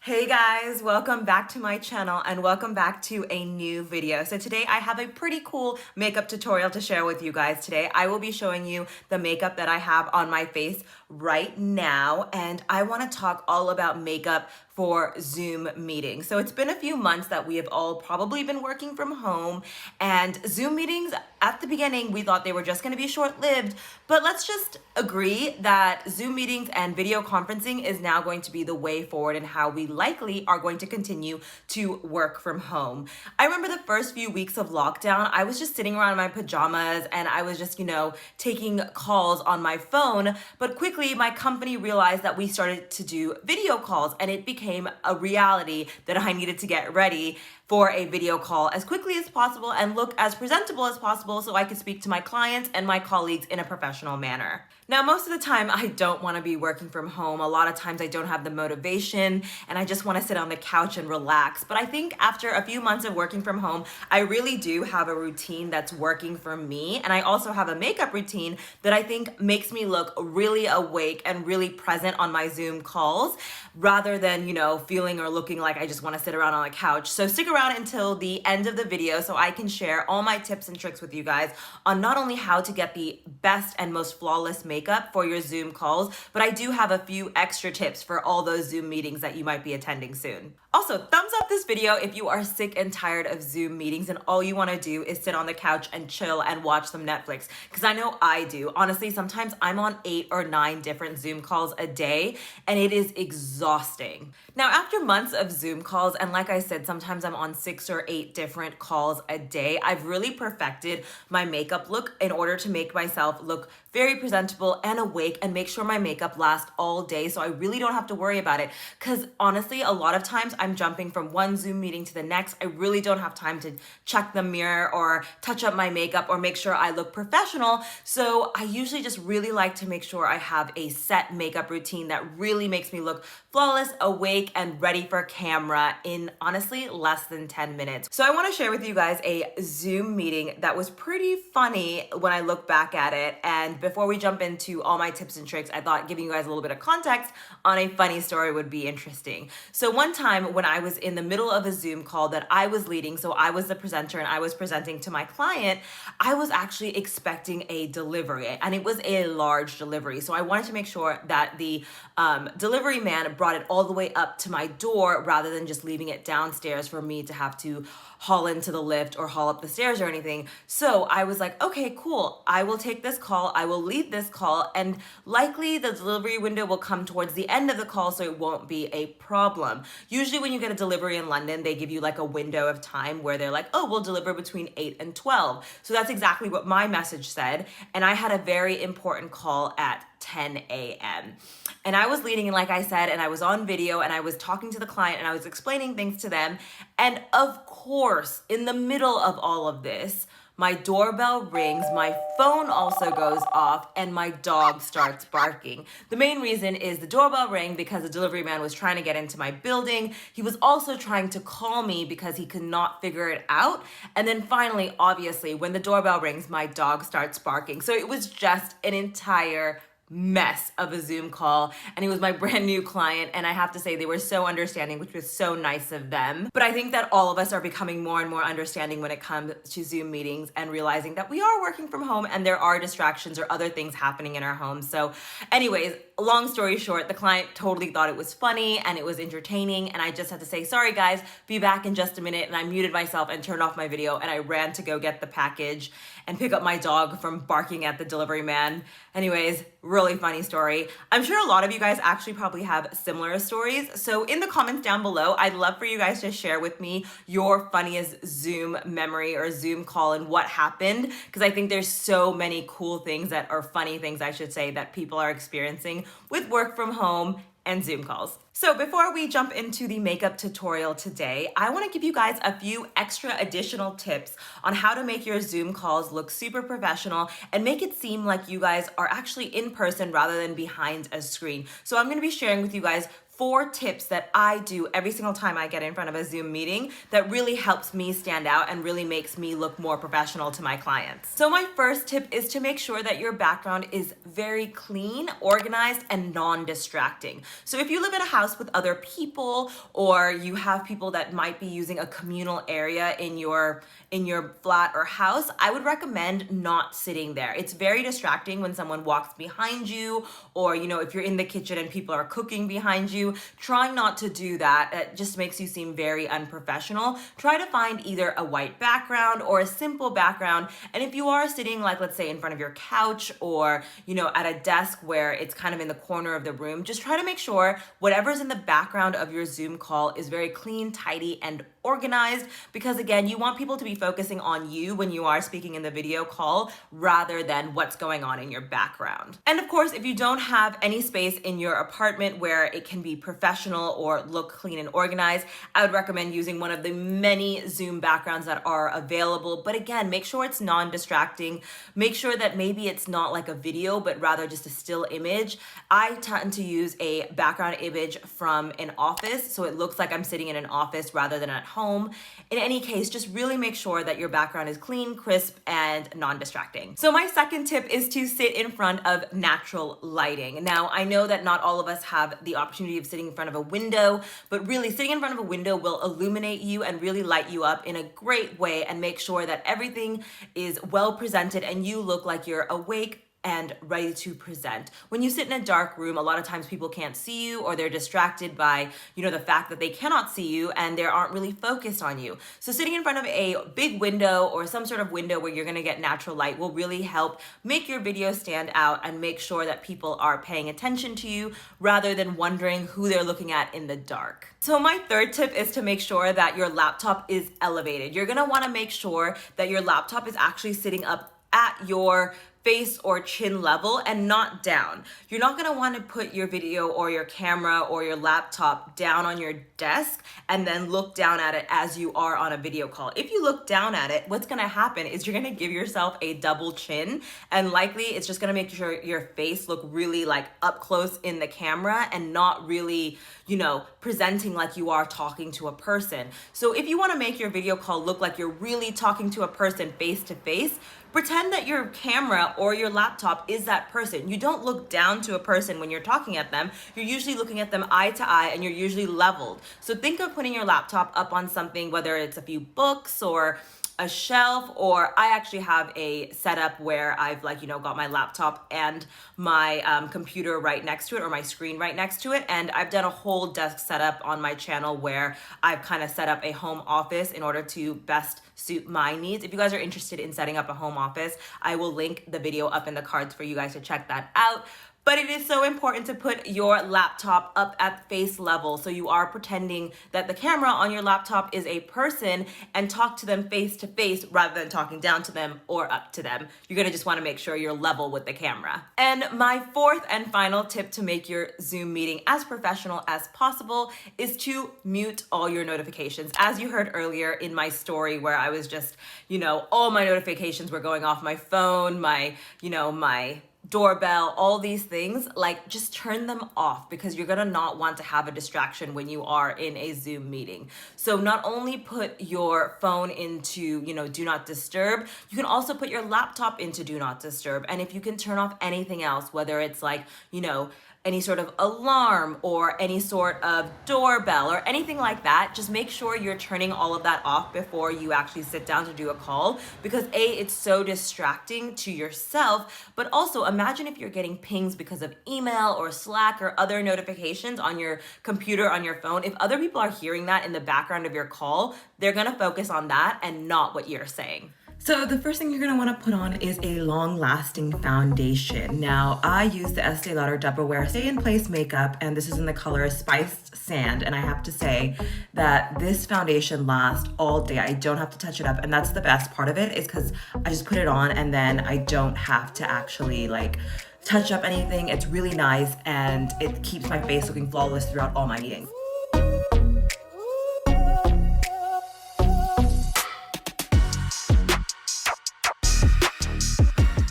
Hey guys, welcome back to my channel and welcome back to a new video. So today I have a pretty cool makeup tutorial to share with you guys. Today I will be showing you the makeup that I have on my face right now, and I want to talk all about makeup for Zoom meetings. So it's been a few months that we have all probably been working from home, and Zoom meetings at the beginning we thought they were just going to be short-lived, but let's just agree that Zoom meetings and video conferencing is now going to be the way forward and how we likely are going to continue to work from home. I remember the first few weeks of lockdown, I was just sitting around in my pajamas and I was just, taking calls on my phone, but quickly my company realized that we started to do video calls and it became a reality that I needed to get ready for a video call as quickly as possible and look as presentable as possible so I could speak to my clients and my colleagues in a professional manner. Now, most of the time I don't want to be working from home. A lot of times I don't have the motivation and I just want to sit on the couch and relax. But I think after a few months of working from home, I really do have a routine that's working for me. And I also have a makeup routine that I think makes me look really awake and really present on my Zoom calls rather than, feeling or looking like I just want to sit around on a couch. So stick around until the end of the video so I can share all my tips and tricks with you guys on not only how to get the best and most flawless makeup for your Zoom calls, but I do have a few extra tips for all those Zoom meetings that you might be attending soon. Also, thumbs up this video if you are sick and tired of Zoom meetings and all you want to do is sit on the couch and chill and watch some Netflix, because I know I do. Honestly, sometimes I'm on 8 or 9 different Zoom calls a day and it is exhausting. Now, after months of Zoom calls, and like I said, sometimes I'm on 6 or 8 different calls a day, I've really perfected my makeup look in order to make myself look very presentable and awake and make sure my makeup lasts all day so I really don't have to worry about it. Because honestly, a lot of times I'm jumping from one Zoom meeting to the next. I really don't have time to check the mirror or touch up my makeup or make sure I look professional. So I usually just really like to make sure I have a set makeup routine that really makes me look flawless, awake, and ready for camera in honestly less than 10 minutes. So I want to share with you guys a Zoom meeting that was pretty funny when I look back at it. And before we jump into all my tips and tricks, I thought giving you guys a little bit of context on a funny story would be interesting. So one time when I was in the middle of a Zoom call that I was leading, so I was the presenter and I was presenting to my client, I was actually expecting a delivery and it was a large delivery. So I wanted to make sure that the delivery man brought it all the way up to my door rather than just leaving it downstairs for me to have to haul into the lift or haul up the stairs or anything. So I was like, okay, cool. I will take this call. I will lead this call, and likely the delivery window will come towards the end of the call, so it won't be a problem. Usually when you get a delivery in London, they give you like a window of time where they're like, oh, we'll deliver between 8 and 12. So that's exactly what my message said. And I had a very important call at 10 a.m. And I was leading, and like I said, and I was on video and I was talking to the client and I was explaining things to them. And of course, in the middle of all of this, my doorbell rings, my phone also goes off, and my dog starts barking. The main reason is the doorbell rang because the delivery man was trying to get into my building. He was also trying to call me because he could not figure it out. And then finally, obviously, when the doorbell rings, my dog starts barking. So it was just an entire mess of a Zoom call, and he was my brand new client, and I have to say they were so understanding, which was so nice of them. But I think that all of us are becoming more and more understanding when it comes to Zoom meetings and realizing that we are working from home and there are distractions or other things happening in our homes. So anyways, long story short, the client totally thought it was funny and it was entertaining, and I just had to say, sorry guys, be back in just a minute, and I muted myself and turned off my video and I ran to go get the package and pick up my dog from barking at the delivery man. Anyways, really funny story. I'm sure a lot of you guys actually probably have similar stories. So in the comments down below, I'd love for you guys to share with me your funniest Zoom memory or Zoom call and what happened, because I think there's so many cool things that are funny things, I should say, that people are experiencing with work from home and Zoom calls. So before we jump into the makeup tutorial today, I want to give you guys a few extra additional tips on how to make your Zoom calls look super professional and make it seem like you guys are actually in person rather than behind a screen. So I'm going to be sharing with you guys 4 tips that I do every single time I get in front of a Zoom meeting that really helps me stand out and really makes me look more professional to my clients. So my first tip is to make sure that your background is very clean, organized, and non-distracting. So if you live in a house with other people, or you have people that might be using a communal area in your flat or house, I would recommend not sitting there. It's very distracting when someone walks behind you, or if you're in the kitchen and people are cooking behind you. Try not to do that. It just makes you seem very unprofessional. Try to find either a white background or a simple background. And if you are sitting, like, let's say in front of your couch, or at a desk where it's kind of in the corner of the room, just try to make sure whatever's in the background of your Zoom call is very clean, tidy, and organized, because again, you want people to be focusing on you when you are speaking in the video call rather than what's going on in your background. And of course, if you don't have any space in your apartment where it can be professional or look clean and organized, I would recommend using one of the many Zoom backgrounds that are available. But again, make sure it's non-distracting. Make sure that maybe it's not like a video, but rather just a still image. I tend to use a background image from an office, so it looks like I'm sitting in an office rather than at home. In any case, just really make sure that your background is clean, crisp, and non-distracting. So my second tip is to sit in front of natural lighting. Now, I know that not all of us have the opportunity of sitting in front of a window, but really sitting in front of a window will illuminate you and really light you up in a great way and make sure that everything is well presented and you look like you're awake and ready to present. When you sit in a dark room, a lot of times people can't see you, or they're distracted by, the fact that they cannot see you and they aren't really focused on you. So sitting in front of a big window or some sort of window where you're gonna get natural light will really help make your video stand out and make sure that people are paying attention to you rather than wondering who they're looking at in the dark. So my third tip is to make sure that your laptop is elevated. You're gonna wanna make sure that your laptop is actually sitting up at your face or chin level and not down. You're not gonna wanna put your video or your camera or your laptop down on your desk and then look down at it as you are on a video call. If you look down at it, what's gonna happen is you're gonna give yourself a double chin, and likely it's just gonna make sure your face look really like up close in the camera and not really, presenting like you are talking to a person. So if you wanna make your video call look like you're really talking to a person face to face, pretend that your camera or your laptop is that person. You don't look down to a person when you're talking at them. You're usually looking at them eye to eye, and you're usually leveled. So think of putting your laptop up on something, whether it's a few books or a shelf, or I actually have a setup where I've got my laptop and my computer right next to it, or my screen right next to it. And I've done a whole desk setup on my channel where I've kind of set up a home office in order to best suit my needs. If you guys are interested in setting up a home office, I will link the video up in the cards for you guys to check that out. But it is so important to put your laptop up at face level, so you are pretending that the camera on your laptop is a person and talk to them face to face rather than talking down to them or up to them. You're gonna just wanna make sure you're level with the camera. And my fourth and final tip to make your Zoom meeting as professional as possible is to mute all your notifications. As you heard earlier in my story where I was just, all my notifications were going off my phone, my doorbell, all these things, just turn them off, because you're gonna not want to have a distraction when you are in a Zoom meeting. So not only put your phone into, do not disturb, you can also put your laptop into do not disturb. And if you can turn off anything else, whether it's any sort of alarm or any sort of doorbell or anything like that, just make sure you're turning all of that off before you actually sit down to do a call, because it's so distracting to yourself. But also imagine if you're getting pings because of email or Slack or other notifications on your computer, on your phone. If other people are hearing that in the background of your call, they're gonna focus on that and not what you're saying. So the first thing you're gonna wanna put on is a long-lasting foundation. Now, I use the Estee Lauder Double Wear Stay in Place makeup, and this is in the color Spiced Sand. And I have to say that this foundation lasts all day. I don't have to touch it up, and that's the best part of it, is because I just put it on and then I don't have to actually touch up anything. It's really nice, and it keeps my face looking flawless throughout all my meetings.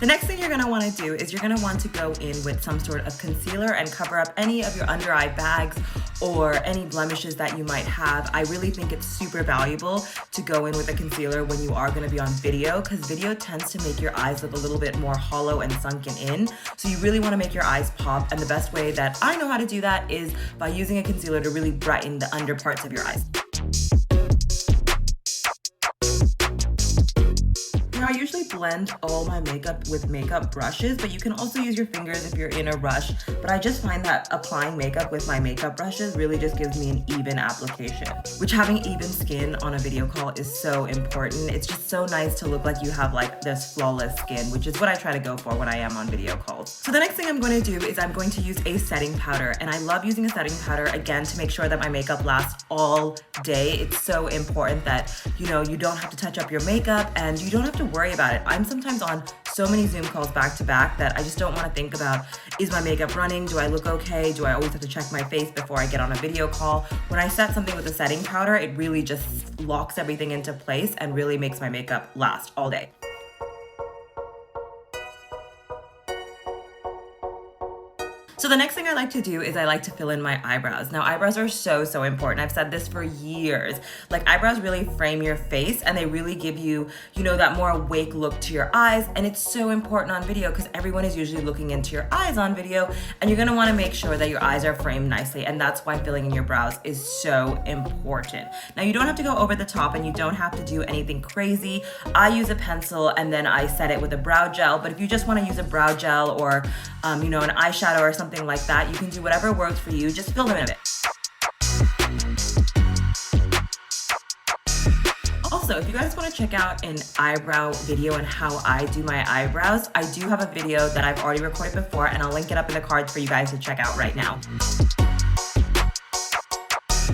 The next thing you're gonna wanna do is you're gonna want to go in with some sort of concealer and cover up any of your under eye bags or any blemishes that you might have, I really think it's super valuable to go in with a concealer when you are gonna be on video, because video tends to make your eyes look a little bit more hollow and sunken in. So you really wanna make your eyes pop, and the best way that I know how to do that is by using a concealer to really brighten the under parts of your eyes. Now, I usually blend all my makeup with makeup brushes, but you can also use your fingers if you're in a rush. But I just find that applying makeup with my makeup brushes really just gives me an even application, which having even skin on a video call is so important. It's just so nice to look like you have like this flawless skin, which is what I try to go for when I am on video calls. So the next thing I'm going to do is I'm going to use a setting powder, and I love using a setting powder again to make sure that my makeup lasts all day. It's so important that, you know, you don't have to touch up your makeup and you don't have to worry about it. I'm sometimes on so many Zoom calls back to back that I just don't want to think about, is my makeup running? Do I look okay? Do I always have to check my face before I get on a video call? When I set something with a setting powder, it really just locks everything into place and really makes my makeup last all day. So the next thing I like to do is I like to fill in my eyebrows. Now, eyebrows are so important. I've said this for years. Like, eyebrows really frame your face and they really give you, you know, that more awake look to your eyes. And it's so important on video because everyone is usually looking into your eyes on video, and you're gonna wanna make sure that your eyes are framed nicely. And that's why filling in your brows is so important. Now, you don't have to go over the top and you don't have to do anything crazy. I use a pencil and then I set it with a brow gel. But if you just wanna use a brow gel or, you know, an eyeshadow or something like that, you can do whatever works for you. Just fill them in a bit. Also, if you guys want to check out an eyebrow video and how I do my eyebrows, I do have a video that I've already recorded before, and I'll link it up in the cards for you guys to check out right now.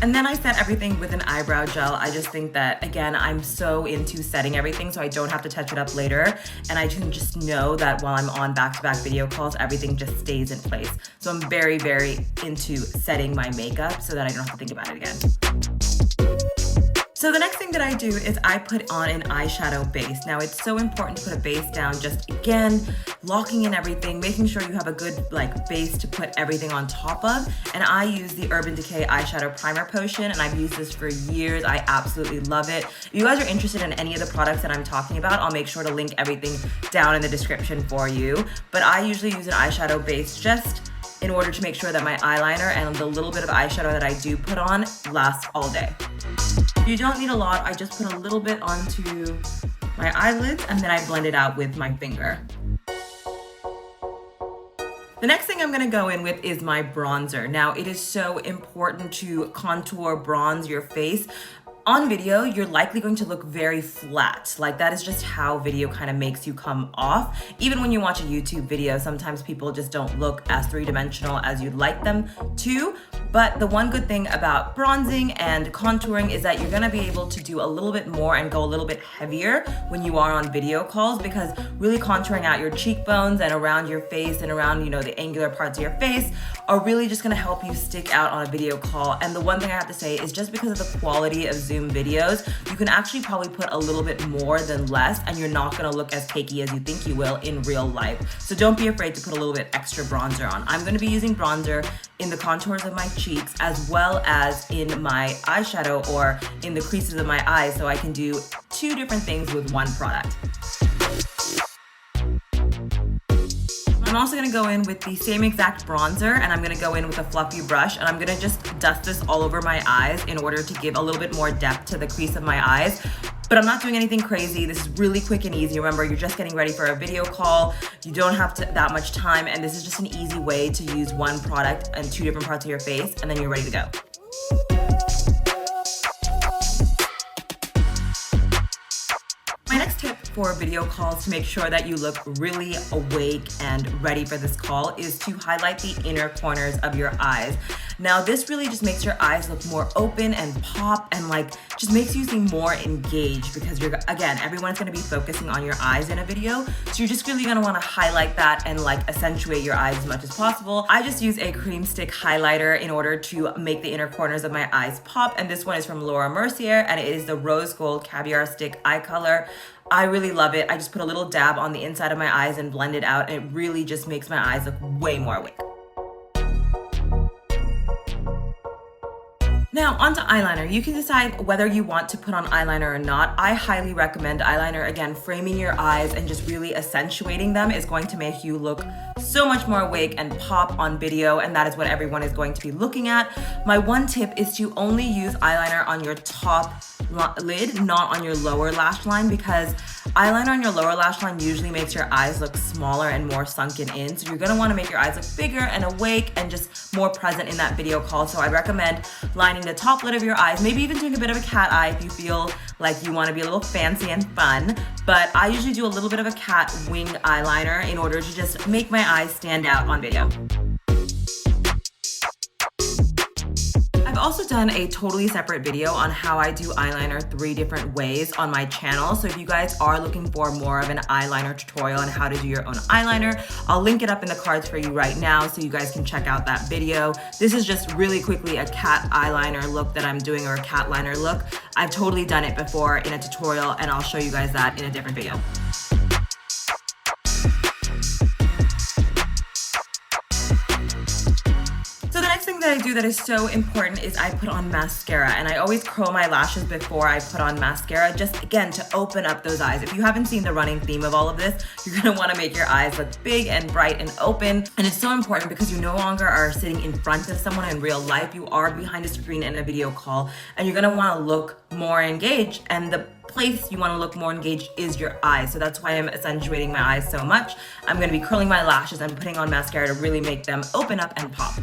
And then I set everything with an eyebrow gel. I just think that, again, I'm so into setting everything so I don't have to touch it up later. And I can just know that while I'm on back-to-back video calls, everything just stays in place. So I'm very into setting my makeup so that I don't have to think about it again. So the next thing that I do is I put on an eyeshadow base. Now, it's so important to put a base down, just again, locking in everything, making sure you have a good like base to put everything on top of. And I use the Urban Decay eyeshadow primer potion, and I've used this for years. I absolutely love it. If you guys are interested in any of the products that I'm talking about, I'll make sure to link everything down in the description for you. But I usually use an eyeshadow base just in order to make sure that my eyeliner and the little bit of eyeshadow that I do put on lasts all day. You don't need a lot. I just put a little bit onto my eyelids and then I blend it out with my finger. The next thing I'm gonna go in with is my bronzer. Now, it is so important to contour, bronze your face. On video, you're likely going to look very flat. Like, that is just how video kind of makes you come off. Even when you watch a YouTube video, sometimes people just don't look as three-dimensional as you'd like them to. But the one good thing about bronzing and contouring is that you're gonna be able to do a little bit more and go a little bit heavier when you are on video calls, because really contouring out your cheekbones and around your face and around, you know, the angular parts of your face are really just gonna help you stick out on a video call. And the one thing I have to say is just because of the quality of Zoom videos, you can actually probably put a little bit more than less and you're not gonna look as cakey as you think you will in real life. So don't be afraid to put a little bit extra bronzer on. I'm gonna be using bronzer in the contours of my cheeks as well as in my eyeshadow or in the creases of my eyes, so I can do two different things with one product. I'm also gonna go in with the same exact bronzer, and I'm gonna go in with a fluffy brush, and I'm gonna just dust this all over my eyes in order to give a little bit more depth to the crease of my eyes. But I'm not doing anything crazy. This is really quick and easy. Remember, you're just getting ready for a video call. You don't have that much time, and this is just an easy way to use one product in two different parts of your face, and then you're ready to go. My next tip for video calls to make sure that you look really awake and ready for this call is to highlight the inner corners of your eyes. Now, this really just makes your eyes look more open and pop and like just makes you seem more engaged, because again, everyone's gonna be focusing on your eyes in a video. So you're just really gonna wanna highlight that and like accentuate your eyes as much as possible. I just use a cream stick highlighter in order to make the inner corners of my eyes pop. And this one is from Laura Mercier, and it is the Rose Gold Caviar Stick Eye Color. I really love it. I just put a little dab on the inside of my eyes and blend it out, and it really just makes my eyes look way more awake. Now onto eyeliner. You can decide whether you want to put on eyeliner or not. I highly recommend eyeliner. Again, framing your eyes and just really accentuating them is going to make you look so much more awake and pop on video, and that is what everyone is going to be looking at. My one tip is to only use eyeliner on your top lid, not on your lower lash line, because eyeliner on your lower lash line usually makes your eyes look smaller and more sunken in. So you're gonna wanna make your eyes look bigger and awake and just more present in that video call. So I'd recommend lining the top lid of your eyes, maybe even doing a bit of a cat eye if you feel like you wanna be a little fancy and fun. But I usually do a little bit of a cat wing eyeliner in order to just make my eyes stand out on video. I've also done a totally separate video on how I do eyeliner 3 different ways on my channel. So if you guys are looking for more of an eyeliner tutorial on how to do your own eyeliner, I'll link it up in the cards for you right now so you guys can check out that video. This is just really quickly a cat eyeliner look that I'm doing, or a cat liner look. I've totally done it before in a tutorial, and I'll show you guys that in a different video. That I do that is so important is I put on mascara, and I always curl my lashes before I put on mascara, just again to open up those eyes. If you haven't seen the running theme of all of this, you're gonna wanna make your eyes look big and bright and open. And it's so important because you no longer are sitting in front of someone in real life, you are behind a screen in a video call, and you're gonna wanna look more engaged, and the place you wanna look more engaged is your eyes. So that's why I'm accentuating my eyes so much. I'm gonna be curling my lashes and putting on mascara to really make them open up and pop.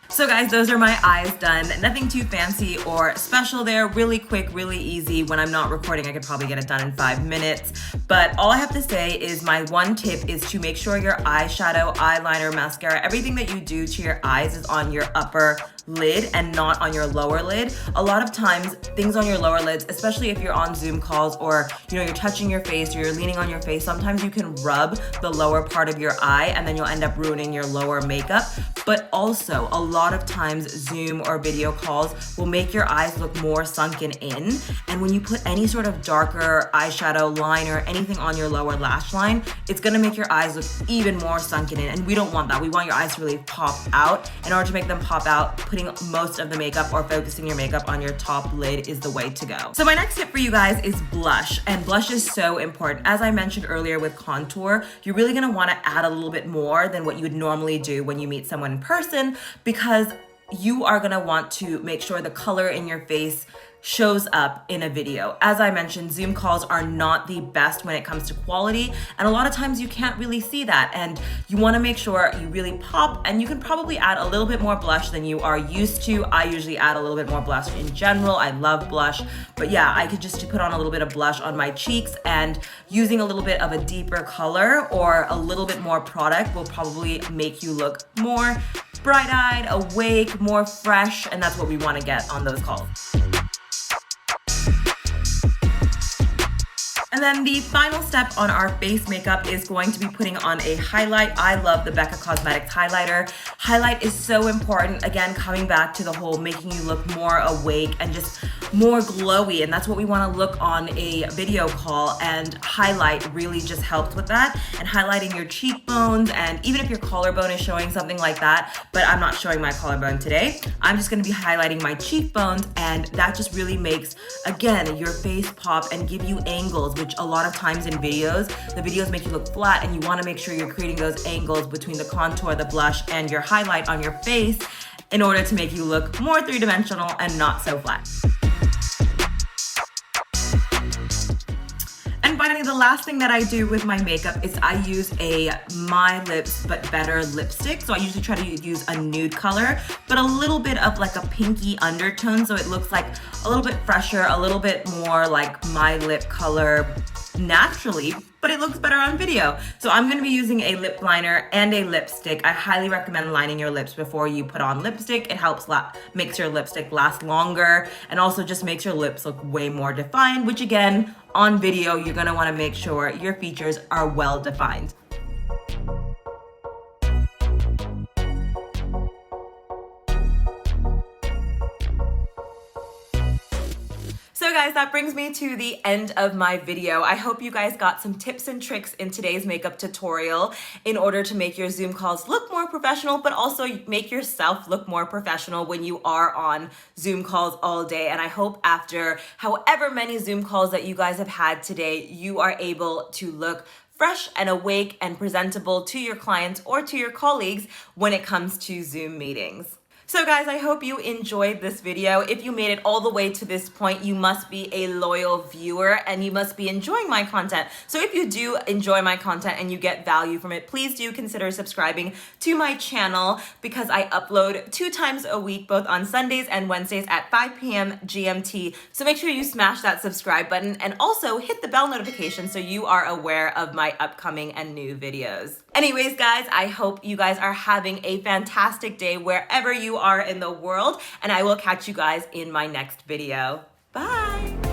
So guys, those are my eyes done. Nothing too fancy or special there. Really quick, really easy. When I'm not recording, I could probably get it done in 5 minutes. But all I have to say is my one tip is to make sure your eyeshadow, eyeliner, mascara, everything that you do to your eyes is on your upper lid and not on your lower lid. A lot of times things on your lower lids, especially if you're on Zoom calls or you're touching your face or you're leaning on your face, sometimes you can rub the lower part of your eye and then you'll end up ruining your lower makeup. But also a lot of times Zoom or video calls will make your eyes look more sunken in, and when you put any sort of darker eyeshadow, liner, anything on your lower lash line, it's gonna make your eyes look even more sunken in, and we don't want that. We want your eyes to really pop out. In order to make them pop out, putting most of the makeup or focusing your makeup on your top lid is the way to go. So my next tip for you guys is blush, and blush is so important. As I mentioned earlier with contour, you're really gonna wanna add a little bit more than what you would normally do when you meet someone in person, because you are gonna want to make sure the color in your face shows up in a video. As I mentioned, Zoom calls are not the best when it comes to quality, and a lot of times you can't really see that, and you wanna make sure you really pop, and you can probably add a little bit more blush than you are used to. I usually add a little bit more blush in general. I love blush, but yeah, I could just put on a little bit of blush on my cheeks, and using a little bit of a deeper color or a little bit more product will probably make you look more bright-eyed, awake, more fresh, and that's what we wanna get on those calls. And then the final step on our face makeup is going to be putting on a highlight. I love the Becca Cosmetics highlighter. Highlight is so important. Again, coming back to the whole making you look more awake and just more glowy, and that's what we want to look on a video call, and highlight really just helps with that, and highlighting your cheekbones, and even if your collarbone is showing, something like that, but I'm not showing my collarbone today. I'm just going to be highlighting my cheekbones, and that just really makes, again, your face pop and give you angles, which a lot of times in videos, the videos make you look flat, and you want to make sure you're creating those angles between the contour, the blush, and your highlight on your face in order to make you look more three-dimensional and not so flat. And finally, the last thing that I do with my makeup is I use a My Lips But Better lipstick. So I usually try to use a nude color, but a little bit of like a pinky undertone, so it looks like a little bit fresher, a little bit more like my lip color naturally, but it looks better on video. So I'm gonna be using a lip liner and a lipstick. I highly recommend lining your lips before you put on lipstick. It helps makes your lipstick last longer, and also just makes your lips look way more defined, which again, on video, you're gonna wanna make sure your features are well defined. So guys, that brings me to the end of my video. I hope you guys got some tips and tricks in today's makeup tutorial in order to make your Zoom calls look more professional, but also make yourself look more professional when you are on Zoom calls all day. And I hope after however many Zoom calls that you guys have had today, you are able to look fresh and awake and presentable to your clients or to your colleagues when it comes to Zoom meetings. So guys, I hope you enjoyed this video. If you made it all the way to this point, you must be a loyal viewer and you must be enjoying my content. So if you do enjoy my content and you get value from it, please do consider subscribing to my channel because I upload 2 times a week, both on Sundays and Wednesdays at 5 p.m. GMT. So make sure you smash that subscribe button and also hit the bell notification so you are aware of my upcoming and new videos. Anyways, guys, I hope you guys are having a fantastic day wherever you are in the world, and I will catch you guys in my next video. Bye!